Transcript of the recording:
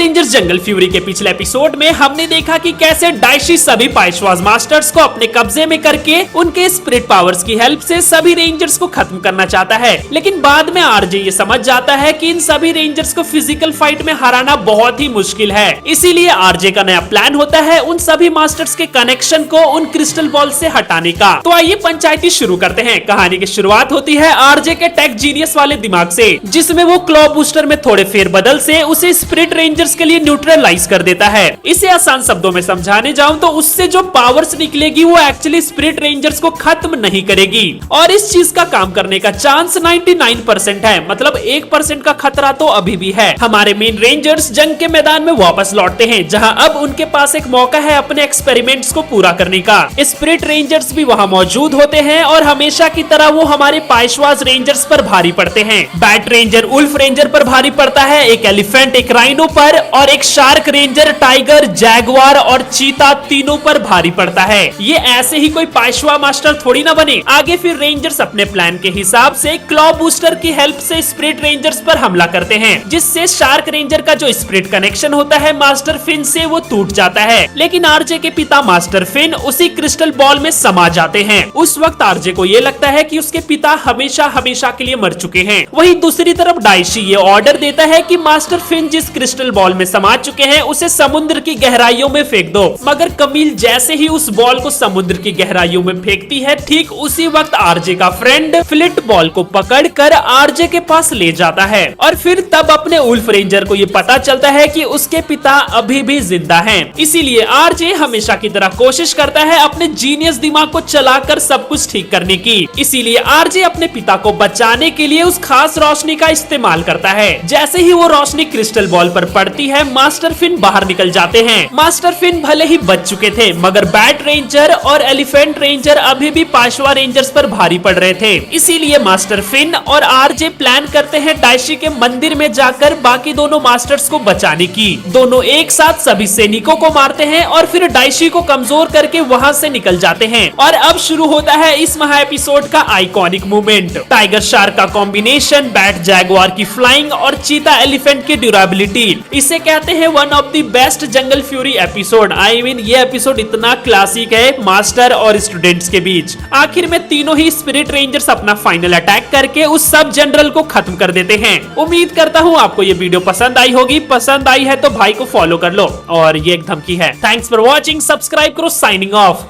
Rangers Jungle Fury के पिछले episode में हमने देखा कि कैसे डाइशी सभी पाइशवाज मास्टर्स को अपने कब्जे में करके उनके स्पिरिट पावर्स की हेल्प से सभी रेंजर्स को खत्म करना चाहता है। लेकिन बाद में आरजे ये समझ जाता है कि इन सभी रेंजर्स को फिजिकल फाइट में हराना बहुत ही मुश्किल है। इसीलिए आरजे का नया प्लान होता है उन सभी मास्टर्स के कनेक्शन को उन क्रिस्टल बॉल से हटाने का। तो आइए पंचायती शुरू करते हैं। कहानी की शुरुआत होती है आरजे के टेक जीनियस वाले दिमाग से, जिसमें वो क्लॉ बूस्टर में थोड़े फेरबदल से उसे स्पिरिट रेंजर्स के लिए न्यूट्रलाइज कर देता है। इसे आसान शब्दों में समझाने जाऊं तो उससे जो पावर्स निकलेगी वो एक्चुअली स्पिरिट रेंजर्स को खत्म नहीं करेगी, और इस चीज का काम करने का चांस 99% है। मतलब 1% का खतरा तो अभी भी है। हमारे मेन रेंजर्स जंग के मैदान में वापस लौटते हैं, जहां अब उनके पास एक मौका है अपने एक्सपेरिमेंट्स को पूरा करने का। स्पिरिट रेंजर्स भी वहां मौजूद होते हैं और हमेशा की तरह वो हमारे पाइशवाज रेंजर्स पर भारी पड़ते हैं। बैट रेंजर उल्फ रेंजर पर भारी पड़ता है, एक एलिफेंट एक राइनो पर, और एक शार्क रेंजर टाइगर जैगवार और चीता तीनों पर भारी पड़ता है। ये ऐसे ही कोई पाइशवा मास्टर थोड़ी ना बने। आगे फिर रेंजर्स अपने प्लान के हिसाब से क्लॉ बूस्टर की हेल्प से स्पिरिट रेंजर्स पर हमला करते हैं, जिससे शार्क रेंजर का जो स्पिरिट कनेक्शन होता है मास्टर फिन से वो टूट जाता है। लेकिन आरजे के पिता मास्टर फिन उसी क्रिस्टल बॉल में समा जाते हैं। उस वक्त आरजे को ये लगता है कि उसके पिता हमेशा हमेशा के लिए मर चुके हैं। वहीं दूसरी तरफ डाइशी ये ऑर्डर देता है कि मास्टर फिन जिस क्रिस्टल बॉल में समा चुके हैं उसे समुद्र की गहराइयों में फेंक दो। मगर कमील जैसे ही उस बॉल को समुद्र की गहराइयों में फेंकती है, ठीक उसी वक्त आरजे का फ्रेंड फ्लिट बॉल को पकड़कर आरजे के पास ले जाता है। और फिर तब अपने उल्फ रेंजर को ये पता चलता है कि उसके पिता अभी भी जिंदा हैं। इसीलिए आरजे हमेशा की तरह कोशिश करता है अपने जीनियस दिमाग को चलाकर सब कुछ ठीक करने की। इसीलिए आरजे अपने पिता को बचाने के लिए उस खास रोशनी का इस्तेमाल करता है। जैसे ही वो रोशनी क्रिस्टल बॉल पर पड़ती है, मास्टर फिन बाहर निकल जाते हैं। मास्टर फिन भले ही बच चुके थे, मगर बैट रेंजर और एलिफेंट रेंजर अभी भी पाइशवा रेंजर्स पर भारी पड़ रहे थे। इसीलिए मास्टर फिन और आरजे प्लान करते हैं डाइशी के मंदिर में जाकर बाकी दोनों मास्टर्स को बचाने की। दोनों एक साथ सभी सैनिकों को मारते हैं और फिर डाइशी को कमजोर करके वहां से निकल जाते हैं। और अब शुरू होता है इस महा एपिसोड का आइकॉनिक मूवमेंट। टाइगर शार्क का कॉम्बिनेशन, बैट जैगवार की फ्लाइंग और चीता एलिफेंट की ड्यूरेबिलिटी, इसे कहते हैं one of the best Jungle Fury episode. I mean ये एपिसोड इतना क्लासिक है मास्टर और स्टूडेंट्स के बीच। आखिर में तीनों ही स्पिरिट रेंजर्स अपना फाइनल अटैक करके उस सब जनरल को खत्म कर देते हैं। उम्मीद करता हूँ आपको ये वीडियो पसंद आई होगी। पसंद आई है तो भाई को फॉलो कर लो, और ये एक धमकी है। थैंक्स फॉर वॉचिंग, सब्सक्राइब करो, साइनिंग ऑफ।